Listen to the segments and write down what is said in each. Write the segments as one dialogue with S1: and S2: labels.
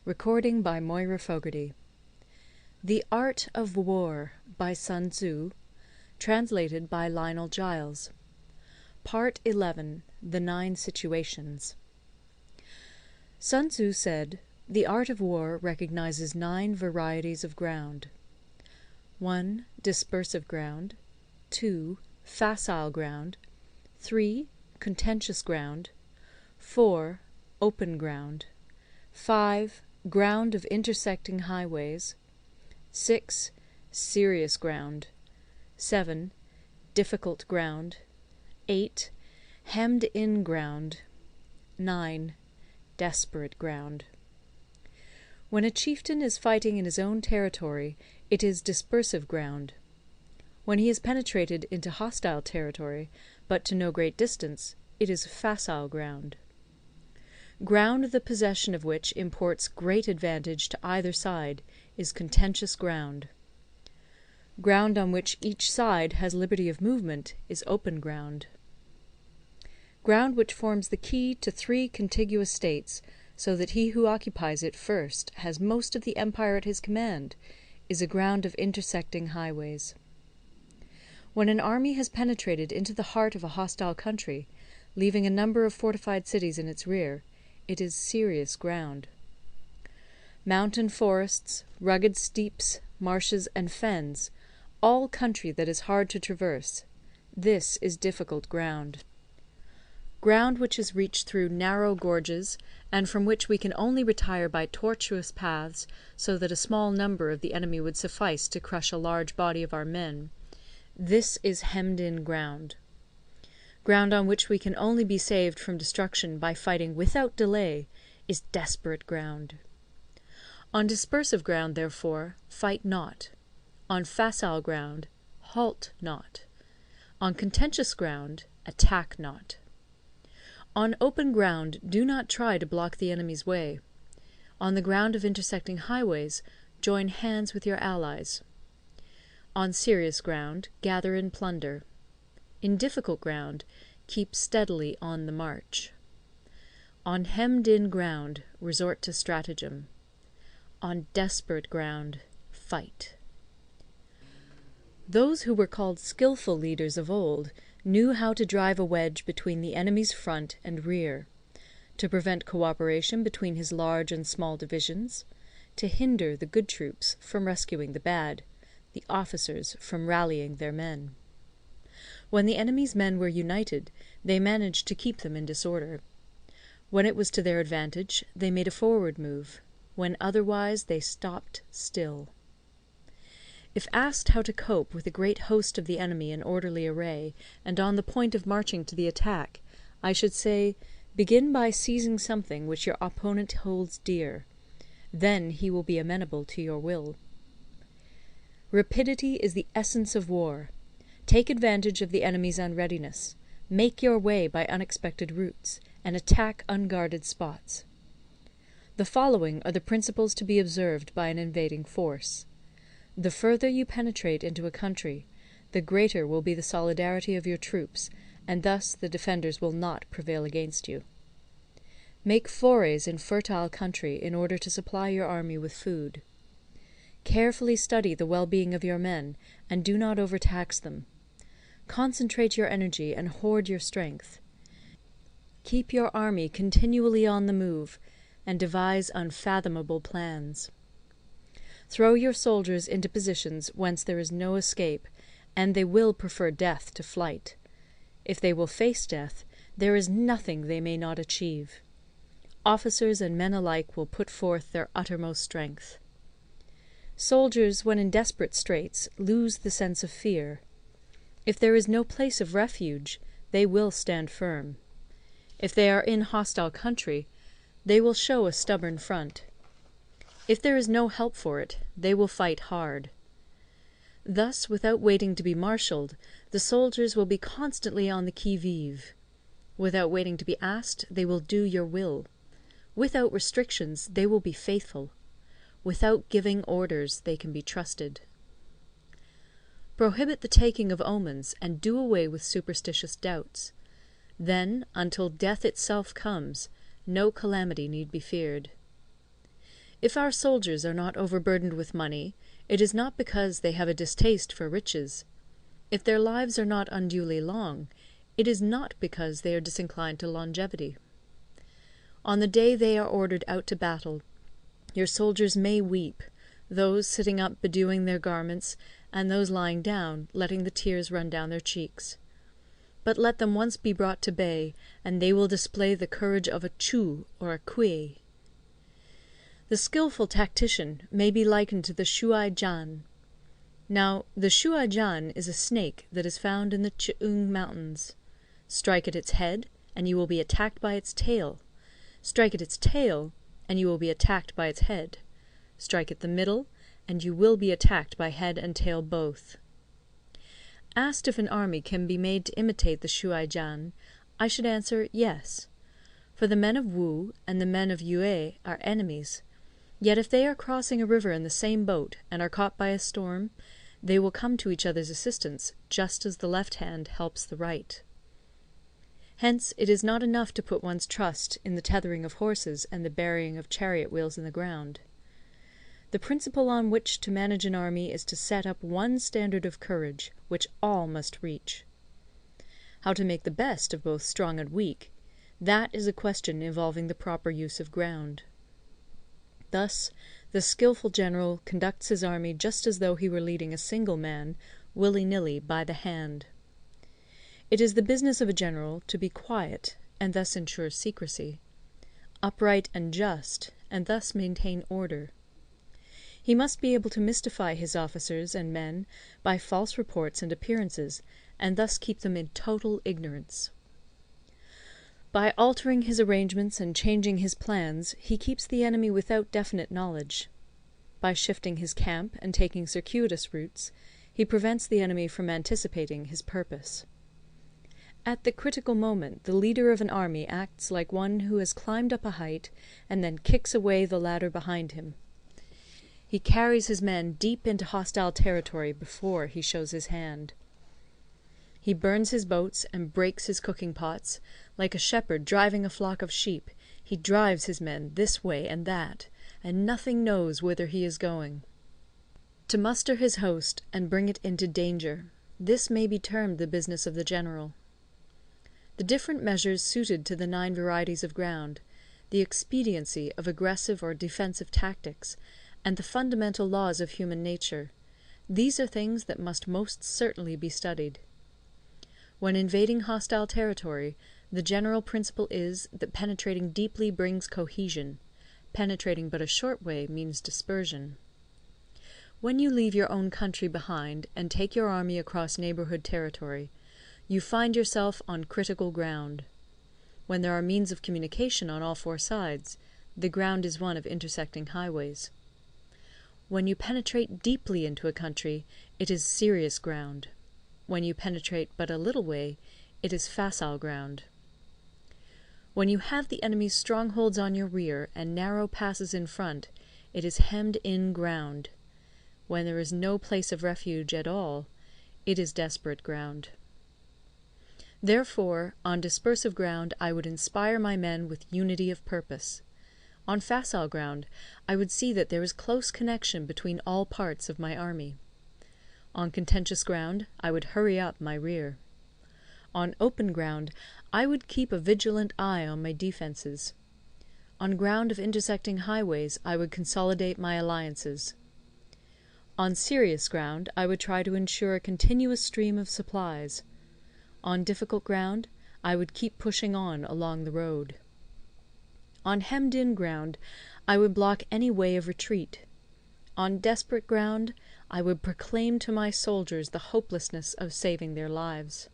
S1: Recording by Moira Fogarty. The Art of War by Sun Tzu, translated by Lionel Giles. Part 11. The 9 Situations. Sun Tzu said, "The art of war recognizes 9 varieties of ground. 1. Dispersive ground. 2. Facile ground. 3. Contentious ground. 4. Open ground. 5. Ground of intersecting highways. 6. Serious ground. 7. Difficult ground. 8. Hemmed-in ground. 9. Desperate ground." When a chieftain is fighting in his own territory, it is dispersive ground. When he has penetrated into hostile territory, but to no great distance, it is facile ground. Ground the possession of which imports great advantage to either side is contentious ground. Ground on which each side has liberty of movement is open ground. Ground which forms the key to 3 contiguous states, so that he who occupies it first has most of the empire at his command, is a ground of intersecting highways. When an army has penetrated into the heart of a hostile country, leaving a number of fortified cities in its rear, it is serious ground. Mountain forests, rugged steeps, marshes, and fens, all country that is hard to traverse, this is difficult ground. Ground which is reached through narrow gorges, and from which we can only retire by tortuous paths, so that a small number of the enemy would suffice to crush a large body of our men, this is hemmed-in ground. Ground on which we can only be saved from destruction by fighting without delay is desperate ground. On dispersive ground, therefore, fight not. On facile ground, halt not. On contentious ground, attack not. On open ground, do not try to block the enemy's way. On the ground of intersecting highways, join hands with your allies. On serious ground, gather in plunder. In difficult ground, keep steadily on the march. On hemmed-in ground, resort to stratagem. On desperate ground, fight. Those who were called skilful leaders of old knew how to drive a wedge between the enemy's front and rear, to prevent cooperation between his large and small divisions, to hinder the good troops from rescuing the bad, the officers from rallying their men. When the enemy's men were united, they managed to keep them in disorder. When it was to their advantage, they made a forward move. When otherwise, they stopped still. If asked how to cope with a great host of the enemy in orderly array, and on the point of marching to the attack, I should say, begin by seizing something which your opponent holds dear. Then he will be amenable to your will. Rapidity is the essence of war. Take advantage of the enemy's unreadiness, make your way by unexpected routes, and attack unguarded spots. The following are the principles to be observed by an invading force. The further you penetrate into a country, the greater will be the solidarity of your troops, and thus the defenders will not prevail against you. Make forays in fertile country in order to supply your army with food. Carefully study the well-being of your men, and do not overtax them. Concentrate your energy and hoard your strength. Keep your army continually on the move, and devise unfathomable plans. Throw your soldiers into positions whence there is no escape, and they will prefer death to flight. If they will face death, there is nothing they may not achieve. Officers and men alike will put forth their uttermost strength. Soldiers, when in desperate straits, lose the sense of fear. If there is no place of refuge, they will stand firm. If they are in hostile country, they will show a stubborn front. If there is no help for it, they will fight hard. Thus, without waiting to be marshalled, the soldiers will be constantly on the qui-vive. Without waiting to be asked, they will do your will. Without restrictions, they will be faithful. Without giving orders, they can be trusted. Prohibit the taking of omens, and do away with superstitious doubts. Then, until death itself comes, no calamity need be feared. If our soldiers are not overburdened with money, it is not because they have a distaste for riches. If their lives are not unduly long, it is not because they are disinclined to longevity. On the day they are ordered out to battle, your soldiers may weep, those sitting up bedewing their garments, and those lying down, letting the tears run down their cheeks. But let them once be brought to bay, and they will display the courage of a Chu or a Kui. The skilful tactician may be likened to the Shuai Jan. Now, the Shuai Jan is a snake that is found in the Ch'ung Mountains. Strike at its head, and you will be attacked by its tail. Strike at its tail, and you will be attacked by its head. Strike at the middle, and you will be attacked by head and tail both. Asked if an army can be made to imitate the Shuai Jan, I should answer yes. For the men of Wu and the men of Yue are enemies. Yet if they are crossing a river in the same boat, and are caught by a storm, they will come to each other's assistance, just as the left hand helps the right. Hence it is not enough to put one's trust in the tethering of horses and the burying of chariot wheels in the ground. The principle on which to manage an army is to set up one standard of courage, which all must reach. How to make the best of both strong and weak, that is a question involving the proper use of ground. Thus, the skilful general conducts his army just as though he were leading a single man, willy-nilly, by the hand. It is the business of a general to be quiet, and thus ensure secrecy; upright and just, and thus maintain order. He must be able to mystify his officers and men by false reports and appearances, and thus keep them in total ignorance. By altering his arrangements and changing his plans, he keeps the enemy without definite knowledge. By shifting his camp and taking circuitous routes, he prevents the enemy from anticipating his purpose. At the critical moment, the leader of an army acts like one who has climbed up a height and then kicks away the ladder behind him. He carries his men deep into hostile territory before he shows his hand. He burns his boats and breaks his cooking pots. Like a shepherd driving a flock of sheep, he drives his men this way and that, and nothing knows whither he is going. To muster his host and bring it into danger, this may be termed the business of the general. The different measures suited to the 9 varieties of ground, the expediency of aggressive or defensive tactics, and the fundamental laws of human nature, these are things that must most certainly be studied. When invading hostile territory, the general principle is that penetrating deeply brings cohesion; penetrating but a short way means dispersion. When you leave your own country behind and take your army across neighbourhood territory, you find yourself on critical ground. When there are means of communication on all 4 sides, the ground is one of intersecting highways. When you penetrate deeply into a country, it is serious ground. When you penetrate but a little way, it is facile ground. When you have the enemy's strongholds on your rear and narrow passes in front, it is hemmed-in ground. When there is no place of refuge at all, it is desperate ground. Therefore, on dispersive ground I would inspire my men with unity of purpose. On facile ground I would see that there is close connection between all parts of my army. On contentious ground I would hurry up my rear. On open ground I would keep a vigilant eye on my defences. On ground of intersecting highways I would consolidate my alliances. On serious ground I would try to ensure a continuous stream of supplies. On difficult ground I would keep pushing on along the road. On hemmed-in ground I would block any way of retreat. On desperate ground I would proclaim to my soldiers the hopelessness of saving their lives.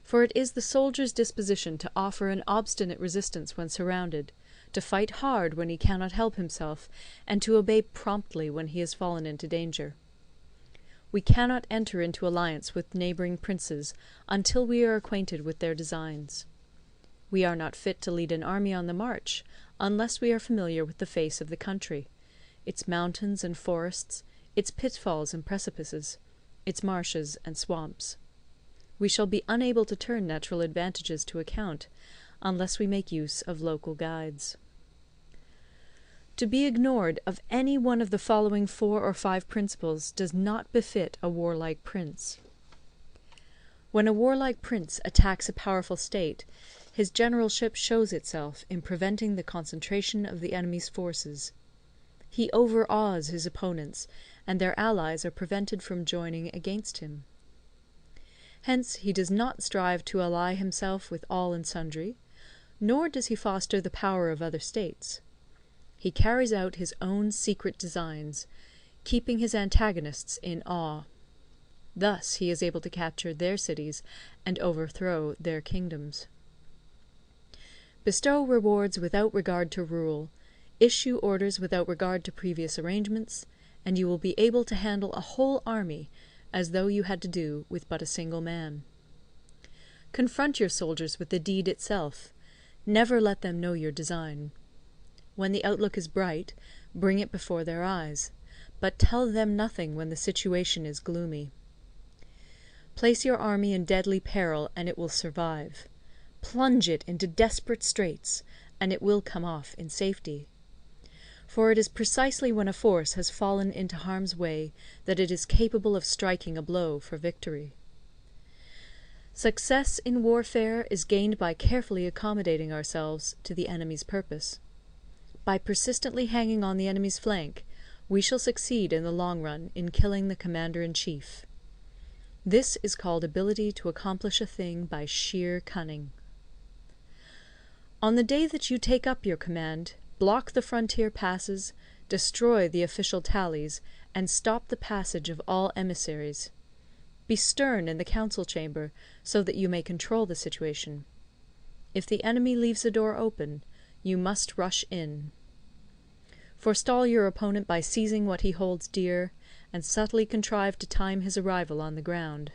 S1: For it is the soldier's disposition to offer an obstinate resistance when surrounded, to fight hard when he cannot help himself, and to obey promptly when he has fallen into danger. We cannot enter into alliance with neighbouring princes until we are acquainted with their designs. We are not fit to lead an army on the march unless we are familiar with the face of the country, its mountains and forests, its pitfalls and precipices, its marshes and swamps. We shall be unable to turn natural advantages to account unless we make use of local guides. To be ignored of any one of the following 4 or 5 principles does not befit a warlike prince. When a warlike prince attacks a powerful state, his generalship shows itself in preventing the concentration of the enemy's forces. He overawes his opponents, and their allies are prevented from joining against him. Hence he does not strive to ally himself with all and sundry, nor does he foster the power of other states. He carries out his own secret designs, keeping his antagonists in awe. Thus he is able to capture their cities and overthrow their kingdoms. Bestow rewards without regard to rule, issue orders without regard to previous arrangements, and you will be able to handle a whole army as though you had to do with but a single man. Confront your soldiers with the deed itself. Never let them know your design. When the outlook is bright, bring it before their eyes, but tell them nothing when the situation is gloomy. Place your army in deadly peril, and it will survive. Plunge it into desperate straits, and it will come off in safety. For it is precisely when a force has fallen into harm's way that it is capable of striking a blow for victory. Success in warfare is gained by carefully accommodating ourselves to the enemy's purpose. By persistently hanging on the enemy's flank, we shall succeed in the long run in killing the commander-in-chief. This is called ability to accomplish a thing by sheer cunning. On the day that you take up your command, block the frontier passes, destroy the official tallies, and stop the passage of all emissaries. Be stern in the council chamber, so that you may control the situation. If the enemy leaves the door open, you must rush in. Forestall your opponent by seizing what he holds dear, and subtly contrive to time his arrival on the ground.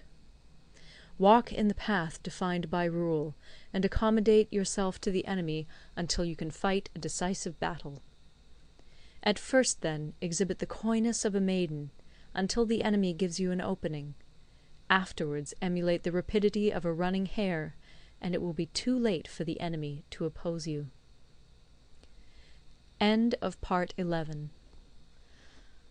S1: Walk in the path defined by rule, and accommodate yourself to the enemy until you can fight a decisive battle. At first, then, exhibit the coyness of a maiden, until the enemy gives you an opening. Afterwards emulate the rapidity of a running hare, and it will be too late for the enemy to oppose you. End of Part 11.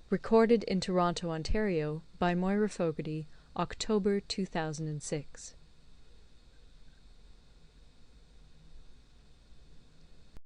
S1: Recorded in Toronto, Ontario by Moira Fogarty, October 2006.